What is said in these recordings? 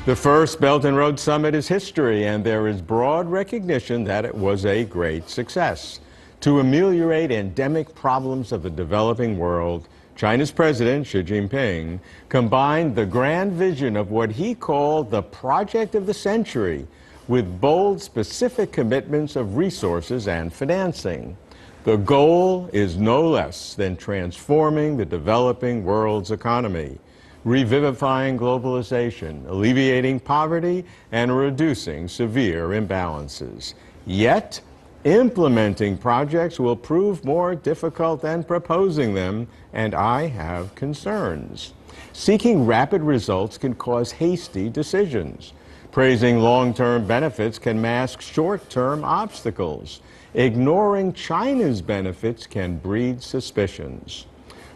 The first Belt and Road Summit is history, and there is broad recognition that it was a great success. To ameliorate endemic problems of the developing world, China's President Xi Jinping combined the grand vision of what he called the project of the century with bold, specific commitments of resources and financing. The goal is no less than transforming the developing world's economy, revivifying globalization, alleviating poverty, and reducing severe imbalances. Yet, implementing projects will prove more difficult than proposing them, and I have concerns. Seeking rapid results can cause hasty decisions. Praising long-term benefits can mask short-term obstacles. Ignoring China's benefits can breed suspicions.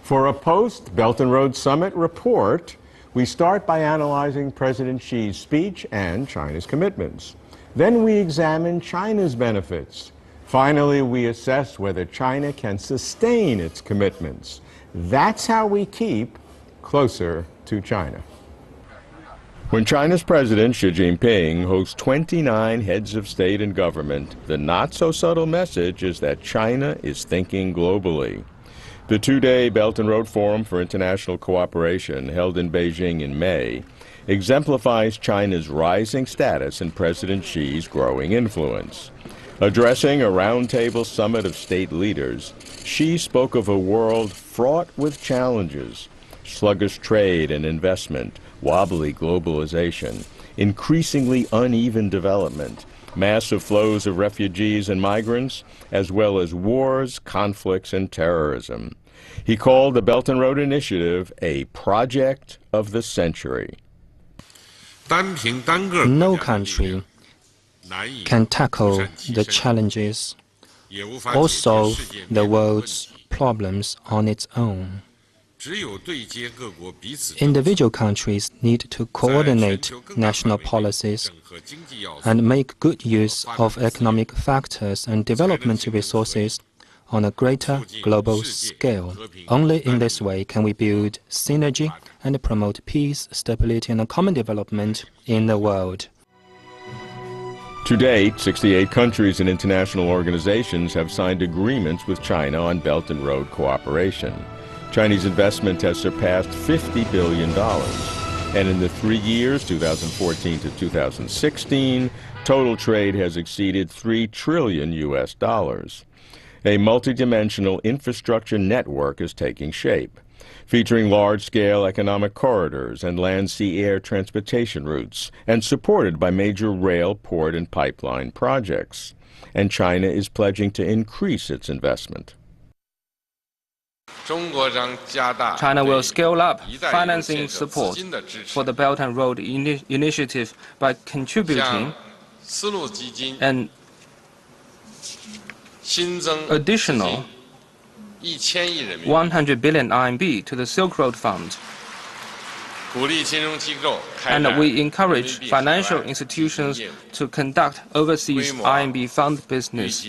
For a post-Belt and Road Summit report, we start by analyzing President Xi's speech and China's commitments. Then we examine China's benefits. Finally, we assess whether China can sustain its commitments. That's how we keep closer to China. When China's President Xi Jinping hosts 29 heads of state and government, the not-so-subtle message is that China is thinking globally. The two-day Belt and Road Forum for International Cooperation, held in Beijing in May, exemplifies China's rising status and President Xi's growing influence. Addressing a roundtable summit of state leaders, Xi spoke of a world fraught with challenges: sluggish trade and investment, wobbly globalization, increasingly uneven development, massive flows of refugees and migrants, as well as wars, conflicts, and terrorism. He called the Belt and Road Initiative a project of the century. No country can tackle the challenges or solve the world's problems on its own. Individual countries need to coordinate national policies and make good use of economic factors and development resources on a greater global scale. Only in this way can we build synergy and promote peace, stability, and common development in the world. To date, 68 countries and international organizations have signed agreements with China on Belt and Road cooperation. Chinese investment has surpassed $50 billion. And in the 3 years, 2014 to 2016, total trade has exceeded $3 trillion. A multidimensional infrastructure network is taking shape, featuring large-scale economic corridors and land-sea-air transportation routes, and supported by major rail, port, and pipeline projects. And China is pledging to increase its investment. China will scale up financing support for the Belt and Road Initiative by contributing an additional 100 billion RMB to the Silk Road Fund. And we encourage financial institutions to conduct overseas RMB fund business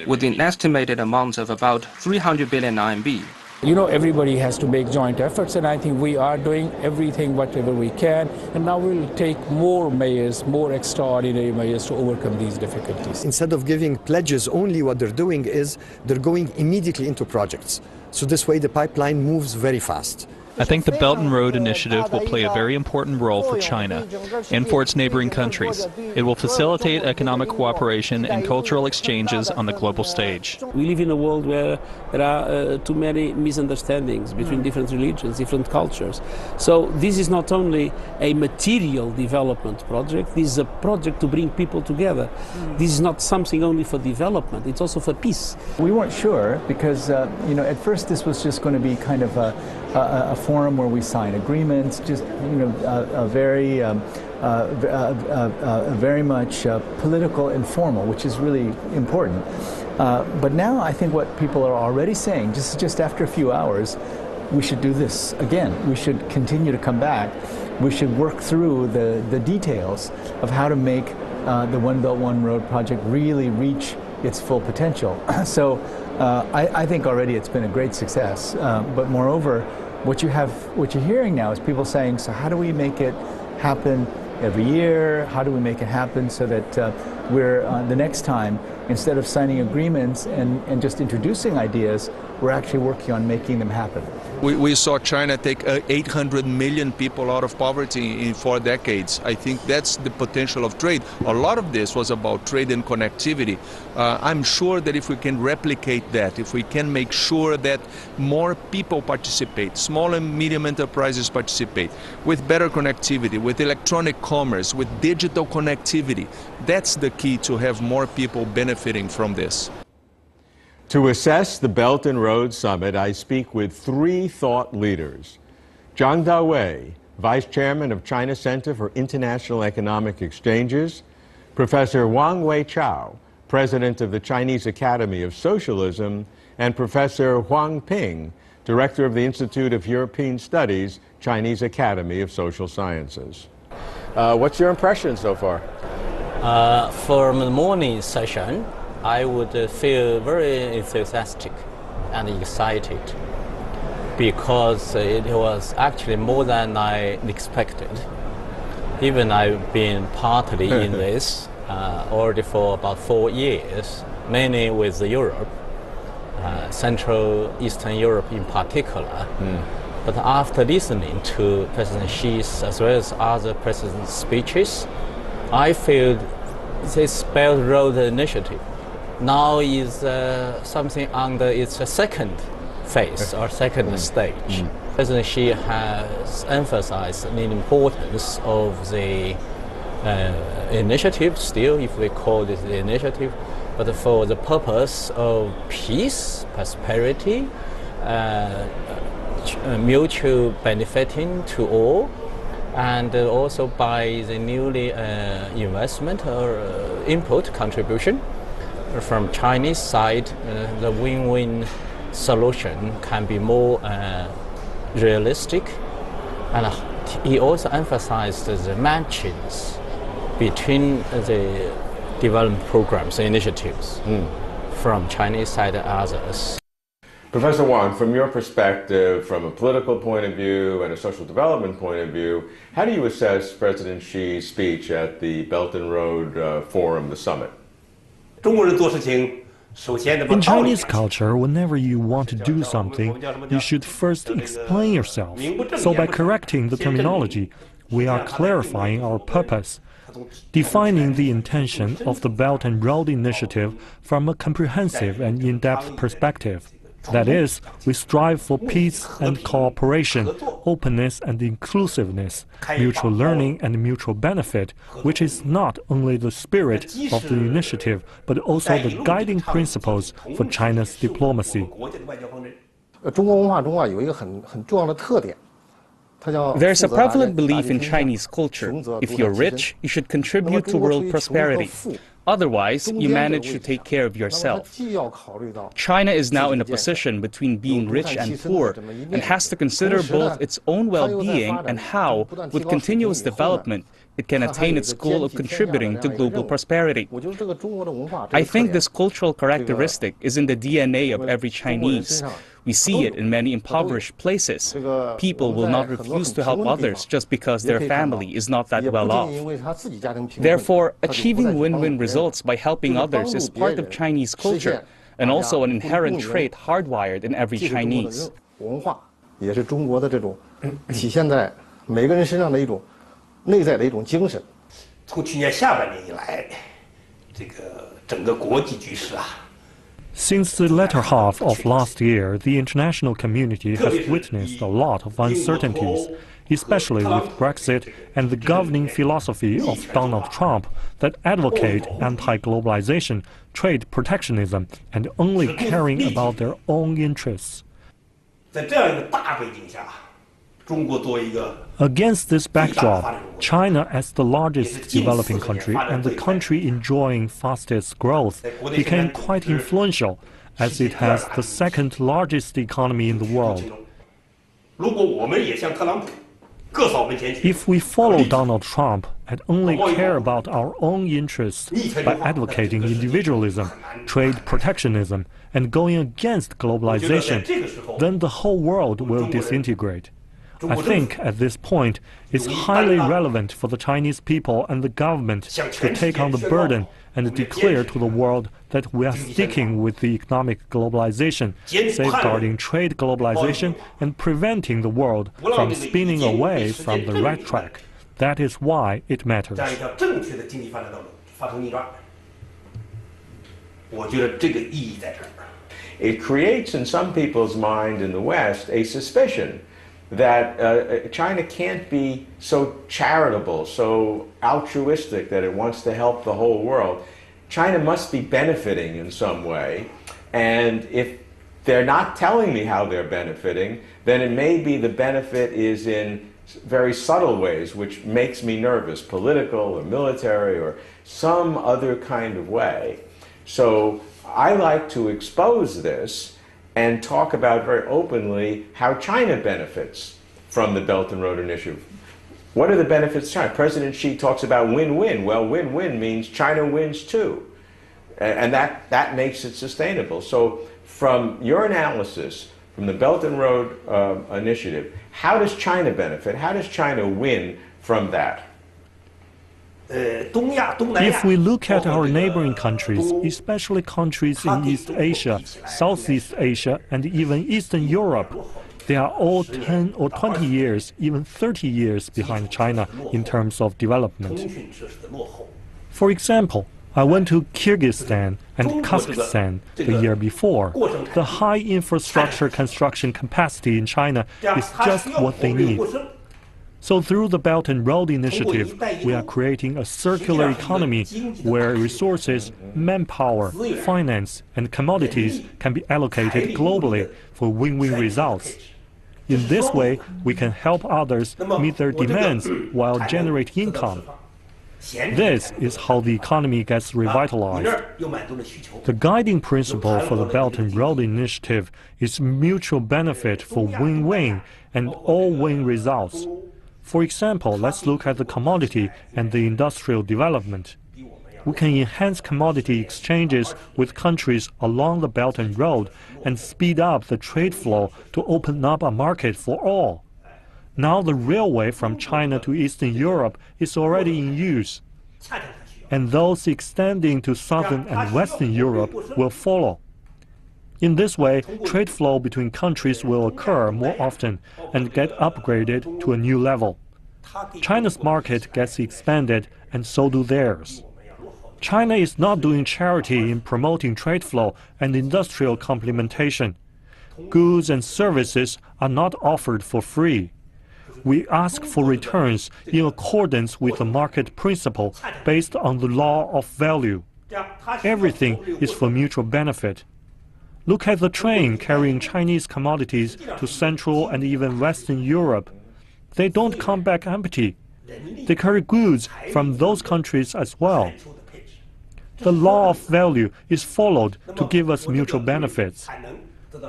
with an estimated amount of about 300 billion RMB. You know, everybody has to make joint efforts, and I think we are doing everything, whatever we can, and now we'll take more measures, more extraordinary measures to overcome these difficulties. Instead of giving pledges only, what they're doing is they're going immediately into projects. So this way the pipeline moves very fast. I think the Belt and Road Initiative will play a very important role for China and for its neighboring countries. It will facilitate economic cooperation and cultural exchanges on the global stage. We live in a world where there are too many misunderstandings between different religions, different cultures. So this is not only a material development project, this is a project to bring people together. This is not something only for development, it's also for peace. We weren't sure because, at first this was just going to be kind of a forum where we sign agreements, just very much political and formal, which is really important. But now I think what people are already saying, just after a few hours, we should do this again. We should continue to come back. We should work through the details of how to make the One Belt, One Road project really reach its full potential. So I think already it's been a great success. But moreover, what you're hearing now is people saying, so how do we make it happen every year? How do we make it happen so that we're the next time, instead of signing agreements and just introducing ideas, we're actually working on making them happen? We saw China take 800 million people out of poverty in 4 decades. I think that's the potential of trade. A lot of this was about trade and connectivity. I'm sure that if we can replicate that, if we can make sure that more people participate, small and medium enterprises participate, with better connectivity, with electronic commerce, with digital connectivity, that's the key to have more people benefiting from this. To assess the Belt and Road Summit, I speak with 3 thought leaders. Zhang Dawei, Vice Chairman of China Center for International Economic Exchanges, Professor Wang Weichao, President of the Chinese Academy of Socialism, and Professor Huang Ping, Director of the Institute of European Studies, Chinese Academy of Social Sciences. What's your impression so far? From the morning session, I would feel very enthusiastic and excited because it was actually more than I expected. Even I've been partly in this already for about 4 years, mainly with Europe, Central Eastern Europe in particular. But after listening to President Xi's as well as other presidents' speeches, I feel this Belt and Road Initiative now is something under its second phase or second stage. President Xi has emphasized the importance of the initiative, still, if we call it the initiative, but for the purpose of peace, prosperity, mutual benefiting to all, and also by the newly investment or input contribution from Chinese side, the win-win solution can be more realistic. And he also emphasized the matches between the development programs and initiatives from Chinese side and others. Professor Wang, from your perspective, from a political point of view and a social development point of view, how do you assess President Xi's speech at the Belt and Road Forum, the summit? In Chinese culture, whenever you want to do something, you should first explain yourself. So by correcting the terminology, we are clarifying our purpose, defining the intention of the Belt and Road Initiative from a comprehensive and in-depth perspective. That is, we strive for peace and cooperation, openness and inclusiveness, mutual learning and mutual benefit, which is not only the spirit of the initiative, but also the guiding principles for China's diplomacy. There's a prevalent belief in Chinese culture: if you're rich, you should contribute to world prosperity. Otherwise, you manage to take care of yourself. China is now in a position between being rich and poor and has to consider both its own well-being and how, with continuous development, it can attain its goal of contributing to global prosperity. I think this cultural characteristic is in the DNA of every Chinese. We see it in many impoverished places. People will not refuse to help others just because their family is not that well off. Therefore, achieving win-win results by helping others is part of Chinese culture and also an inherent trait hardwired in every Chinese. 内在的一种精神。从去年下半年以来，这个整个国际局势啊。Since the latter half of last year, the international community has witnessed a lot of uncertainties, especially with Brexit and the governing philosophy of Donald Trump that advocate anti-globalization, trade protectionism, and only caring about their own interests. 在这样一个大背景下， Against this backdrop, China, as the largest developing country and the country enjoying fastest growth, became quite influential, as it has the second largest economy in the world. If we follow Donald Trump and only care about our own interests by advocating individualism, trade protectionism, and going against globalization, then the whole world will disintegrate. I think at this point it's highly relevant for the Chinese people and the government to take on the burden and declare to the world that we are sticking with the economic globalization, safeguarding trade globalization, and preventing the world from spinning away from the right track. That is why it matters. It creates in some people's mind in the West a suspicion that China can't be so charitable, so altruistic that it wants to help the whole world. China must be benefiting in some way, and if they're not telling me how they're benefiting, then it may be the benefit is in very subtle ways, which makes me nervous, political or military or some other kind of way. So I like to expose this and talk about very openly how China benefits from the Belt and Road Initiative. What are the benefits to China? President Xi talks about win-win. Well, win-win means China wins too. And that makes it sustainable. So from your analysis, from the Belt and Road Initiative, how does China benefit? How does China win from that? If we look at our neighboring countries, especially countries in East Asia, Southeast Asia, and even Eastern Europe, they are all 10 or 20 years, even 30 years behind China in terms of development. For example, I went to Kyrgyzstan and Kazakhstan the year before. The high infrastructure construction capacity in China is just what they need. So through the Belt and Road Initiative, we are creating a circular economy where resources, manpower, finance, and commodities can be allocated globally for win-win results. In this way, we can help others meet their demands while generating income. This is how the economy gets revitalized. The guiding principle for the Belt and Road Initiative is mutual benefit for win-win and all-win results. For example, let's look at the commodity and the industrial development. We can enhance commodity exchanges with countries along the Belt and Road and speed up the trade flow to open up a market for all. Now the railway from China to Eastern Europe is already in use, and those extending to Southern and Western Europe will follow. In this way, trade flow between countries will occur more often and get upgraded to a new level. China's market gets expanded, and so do theirs. China is not doing charity in promoting trade flow and industrial complementation. Goods and services are not offered for free. We ask for returns in accordance with the market principle based on the law of value. Everything is for mutual benefit. Look at the train carrying Chinese commodities to Central and even Western Europe. They don't come back empty. They carry goods from those countries as well. The law of value is followed to give us mutual benefits.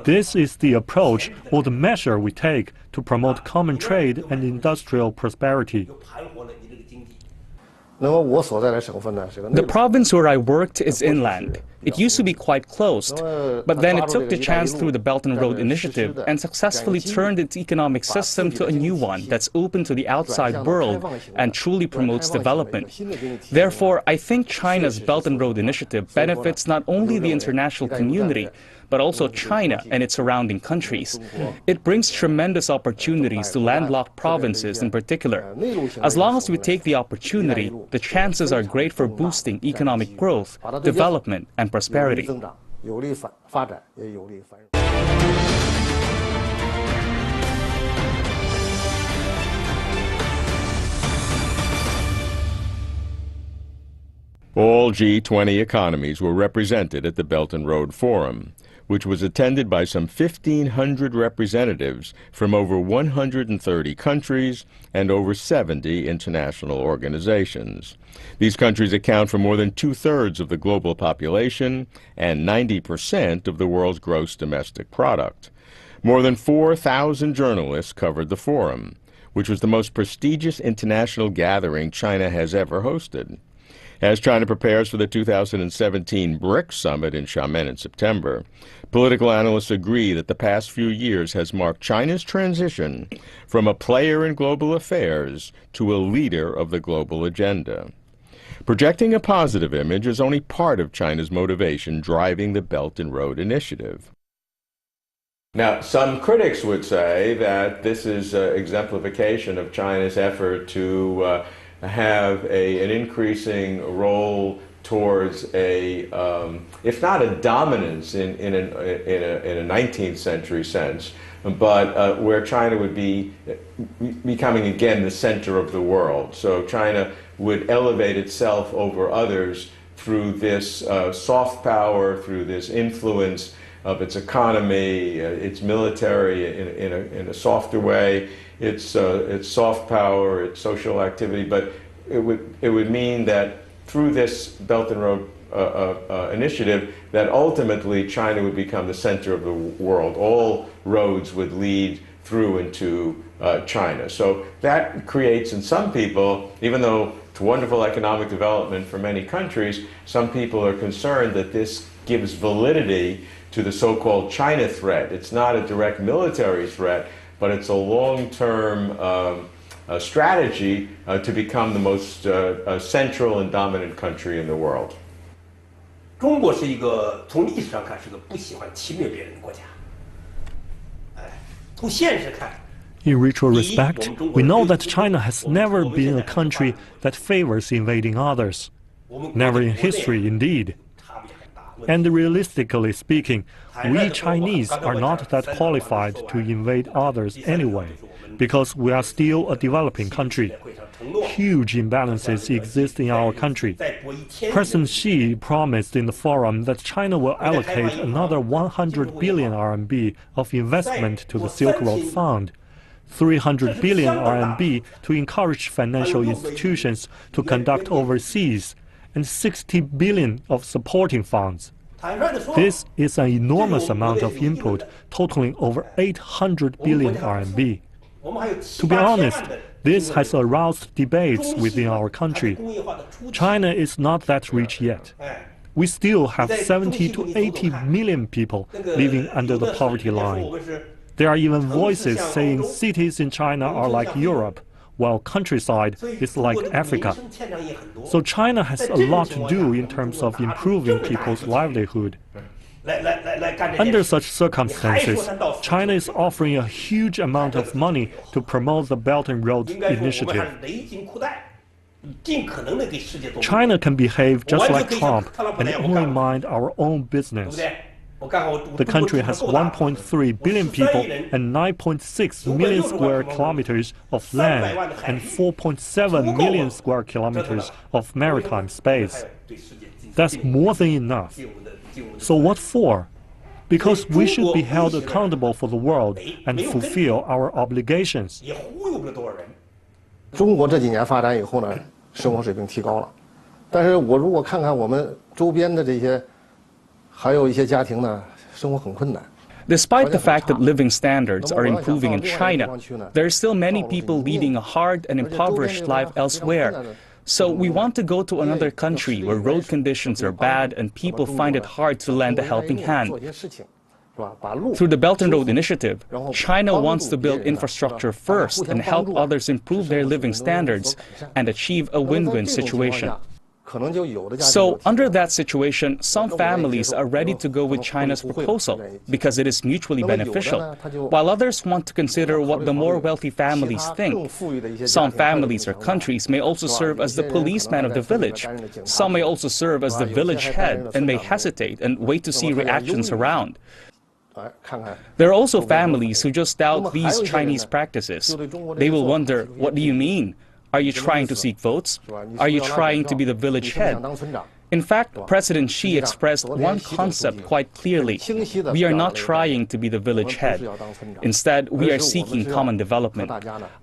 This is the approach or the measure we take to promote common trade and industrial prosperity. The province where I worked is inland. It used to be quite closed, but then it took the chance through the Belt and Road Initiative and successfully turned its economic system to a new one that's open to the outside world and truly promotes development. Therefore, I think China's Belt and Road Initiative benefits not only the international community, but also China and its surrounding countries. It brings tremendous opportunities to landlocked provinces in particular. As long as we take the opportunity, the chances are great for boosting economic growth, development, and prosperity. All G20 economies were represented at the Belt and Road Forum, which was attended by some 1,500 representatives from over 130 countries and over 70 international organizations. These countries account for more than 2/3 of the global population and 90% of the world's gross domestic product. More than 4,000 journalists covered the forum. which was the most prestigious international gathering China has ever hosted. As China prepares for the 2017 BRICS summit in Xiamen in September, political analysts agree that the past few years has marked China's transition from a player in global affairs to a leader of the global agenda. Projecting a positive image is only part of China's motivation driving the Belt and Road Initiative. Now, some critics would say that this is an exemplification of China's effort to have an increasing role towards if not a dominance in a 19th century sense, but where China would be becoming again the center of the world. So China would elevate itself over others through this soft power, through this influence of its economy, its military in a softer way, its soft power, its social activity, but it would mean that through this Belt and Road initiative, that ultimately China would become the center of the world. All roads would lead through into China. So that creates in some people, even though it's wonderful economic development for many countries, some people are concerned that this gives validity to the so-called China threat. It's not a direct military threat, but it's a long-term strategy to become the most central and dominant country in the world. 中国是一个从历史上看是个不喜欢侵略别人的国家。从现实看。 In retrospect, we know that China has never been a country that favors invading others. Never in history, indeed. And realistically speaking, we Chinese are not that qualified to invade others anyway, because we are still a developing country. Huge imbalances exist in our country. President Xi promised in the forum that China will allocate another 100 billion RMB of investment to the Silk Road Fund, 300 billion RMB to encourage financial institutions to conduct overseas, and 60 billion of supporting funds. This is an enormous amount of input, totaling over 800 billion RMB. To be honest, this has aroused debates within our country. China is not that rich yet. We still have 70 to 80 million people living under the poverty line. There are even voices saying cities in China are like Europe, while countryside is like Africa. So China has a lot to do in terms of improving people's livelihood. Under such circumstances, China is offering a huge amount of money to promote the Belt and Road Initiative. China can behave just like Trump and only mind our own business. The country has 1.3 billion people and 9.6 million square kilometers of land and 4.7 million square kilometers of maritime space. That's more than enough. So what for? Because we should be held accountable for the world and fulfill our obligations. 中国这几年发展以后呢，生活水平提高了，但是我如果看看我们周边的这些，还有一些家庭呢，生活很困难。 Despite the fact that living standards are improving in China, there are still many people leading a hard and impoverished life elsewhere. So we want to go to another country where road conditions are bad and people find it hard to lend a helping hand. Through the Belt and Road Initiative, China wants to build infrastructure first and help others improve their living standards and achieve a win-win situation. So, under that situation, some families are ready to go with China's proposal because it is mutually beneficial, while others want to consider what the more wealthy families think. Some families or countries may also serve as the policeman of the village. Some may also serve as the village head and may hesitate and wait to see reactions around. There are also families who just doubt these Chinese practices. They will wonder, what do you mean? Are you trying to seek votes? Are you trying to be the village head? In fact, President Xi expressed one concept quite clearly. We are not trying to be the village head. Instead, we are seeking common development.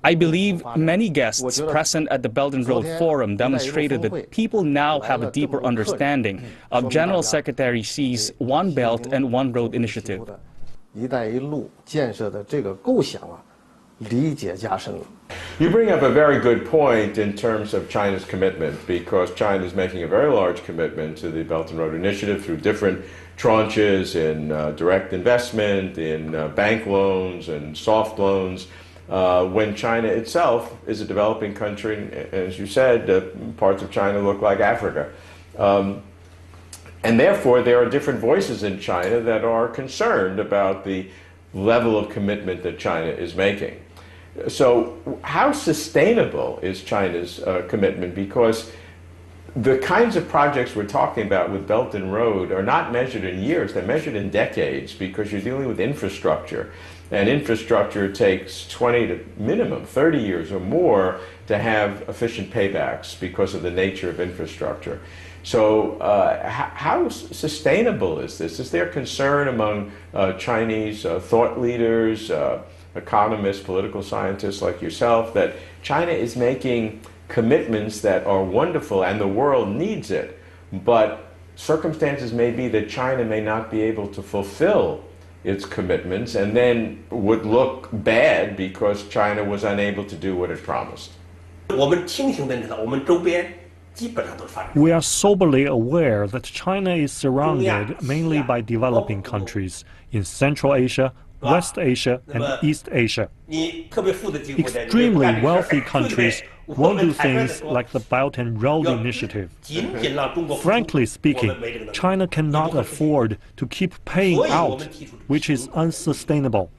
I believe many guests present at the Belt and Road Forum demonstrated that people now have a deeper understanding of General Secretary Xi's One Belt and One Road initiative. 理解加深了。 You bring up a very good point in terms of China's commitment, because China is making a very large commitment to the Belt and Road Initiative through different tranches in direct investment, in bank loans and soft loans, when China itself is a developing country, and as you said, parts of China look like Africa. And therefore, there are different voices in China that are concerned about the level of commitment that China is making. So how sustainable is China's commitment? Because the kinds of projects we're talking about with Belt and Road are not measured in years, they're measured in decades, because you're dealing with infrastructure. And infrastructure takes 20 to minimum 30 years or more to have efficient paybacks because of the nature of infrastructure. So how sustainable is this? Is there concern among Chinese thought leaders, economists, political scientists like yourself, that China is making commitments that are wonderful and the world needs it, but circumstances may be that China may not be able to fulfill its commitments and then would look bad because China was unable to do what it promised? We are soberly aware that China is surrounded mainly by developing countries in Central Asia, West Asia, and East Asia. Extremely wealthy countries won't do things like the Belt and Road Initiative. Frankly speaking, China cannot afford to keep paying out, which is unsustainable.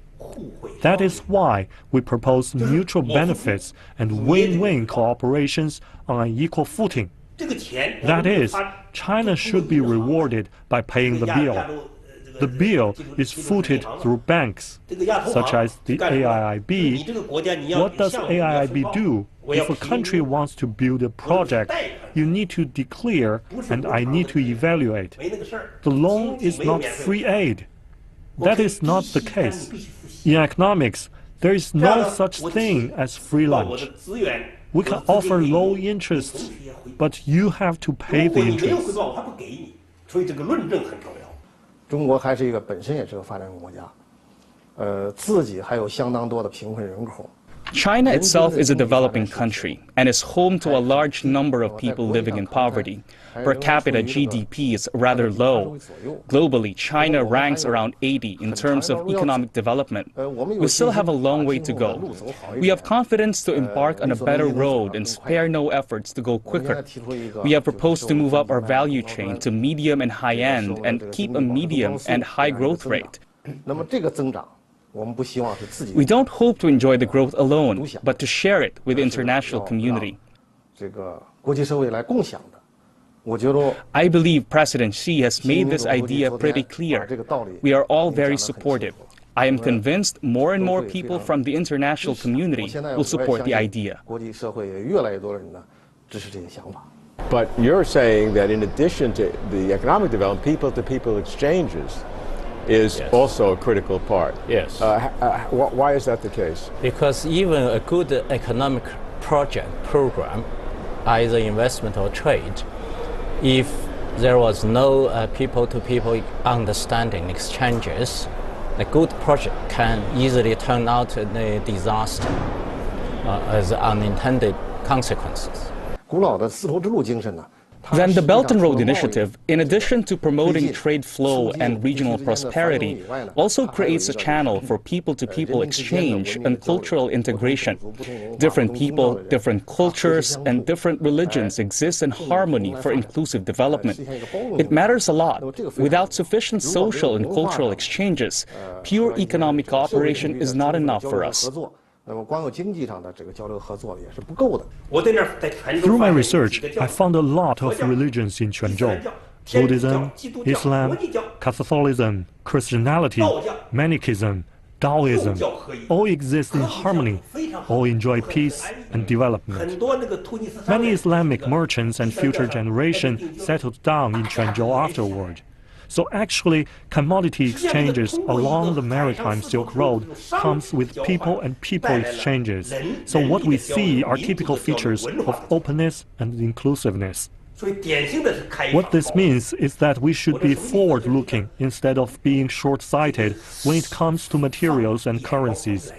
That is why we propose mutual benefits and win-win cooperations on an equal footing. That is, China should be rewarded by paying the bill. The bill is footed through banks, such as the AIIB. What does AIIB do? If a country wants to build a project, you need to declare and I need to evaluate. The loan is not free aid. That is not the case. In economics, there is no such thing as free lunch. We can offer low interests, but you have to pay the interest. 中国还是一个本身也是个发展中国家，自己还有相当多的贫困人口。 China itself is a developing country and is home to a large number of people living in poverty. Per capita GDP is rather low. Globally, China ranks around 80 in terms of economic development. We still have a long way to go. We have confidence to embark on a better road and spare no efforts to go quicker. We have proposed to move up our value chain to medium and high end and keep a medium and high growth rate. We don't hope to enjoy the growth alone, but to share it with the international community. I believe President Xi has made this idea pretty clear. We are all very supportive. I am convinced more and more people from the international community will support the idea. But you're saying that in addition to the economic development, people-to-people exchanges is also a critical part. Yes. Why is that the case? Because even a good economic program, either investment or trade, if there was no people-to-people understanding, exchanges, a good project can easily turn out a disaster as unintended consequences. Then the Belt and Road Initiative, in addition to promoting trade flow and regional prosperity, also creates a channel for people-to-people exchange and cultural integration. Different people, different cultures, and different religions exist in harmony for inclusive development. It matters a lot. Without sufficient social and cultural exchanges, pure economic cooperation is not enough for us. Through my research, I found a lot of religions in Quanzhou. Buddhism, Islam, Catholicism, Christianity, Manichaeism, Taoism, all exist in harmony, all enjoy peace and development. Many Islamic merchants and future generations settled down in Quanzhou afterward. So actually, commodity exchanges along the maritime Silk Road comes with people and people exchanges. So what we see are typical features of openness and inclusiveness. What this means is that we should be forward-looking instead of being short-sighted when it comes to materials and currencies.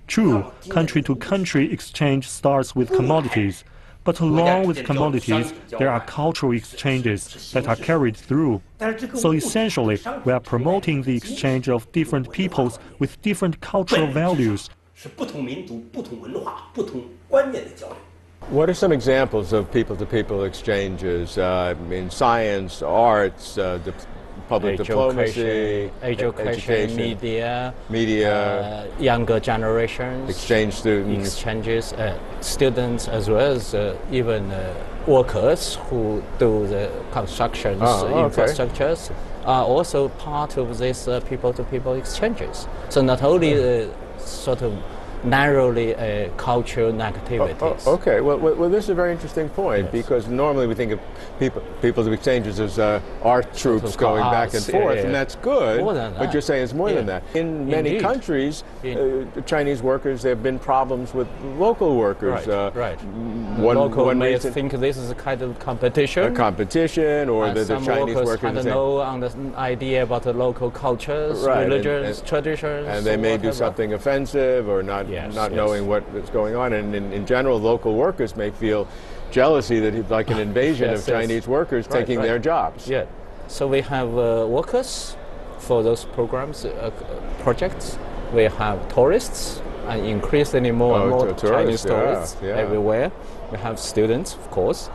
True, country-to-country exchange starts with commodities, but along with commodities, there are cultural exchanges that are carried through. So essentially, we are promoting the exchange of different peoples with different cultural values. What are some examples of people-to-people exchanges in science, arts, public diplomacy, education, media, younger generations, exchange students, exchanges, students as well as even workers who do the constructions, infrastructures are also part of these people-to-people exchanges. So not only sort of narrowly cultural activities. Okay, well, this is a very interesting point, because normally we think of people's exchanges as art troops going back and forth, and that's good, but you're saying it's more than that. In many countries, Chinese workers, there have been problems with local workers. Right. One may think this is a kind of competition. A competition, or the Chinese workers have no idea about the local cultures, religions, traditions. And they may do something offensive or not knowing what is going on. And in general, local workers may feel jealousy that it's like an invasion of Chinese workers taking their jobs. Yeah. So we have workers for those programs, projects. We have tourists, and increasingly more and more Chinese tourists everywhere. We have students, of course.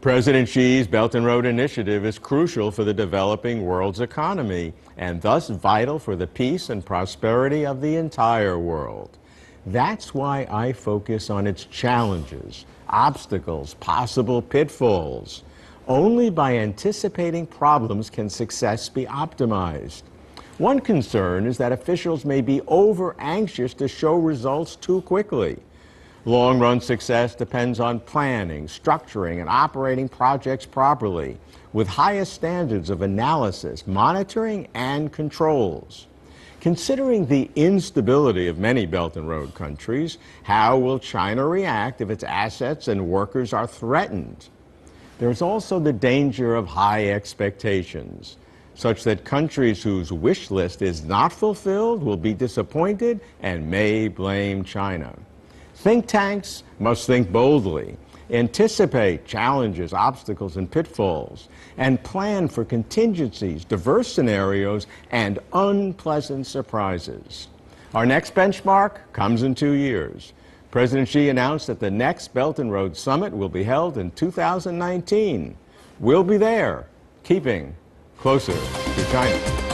President Xi's Belt and Road Initiative is crucial for the developing world's economy and thus vital for the peace and prosperity of the entire world. That's why I focus on its challenges, obstacles, possible pitfalls. Only by anticipating problems can success be optimized. One concern is that officials may be over-anxious to show results too quickly. Long-run success depends on planning, structuring, and operating projects properly, with highest standards of analysis, monitoring, and controls. Considering the instability of many Belt and Road countries, how will China react if its assets and workers are threatened? There's also the danger of high expectations, such that countries whose wish list is not fulfilled will be disappointed and may blame China. Think tanks must think boldly, anticipate challenges, obstacles, and pitfalls, and plan for contingencies, diverse scenarios, and unpleasant surprises. Our next benchmark comes in 2 years. President Xi announced that the next Belt and Road Summit will be held in 2019. We'll be there, keeping closer to China.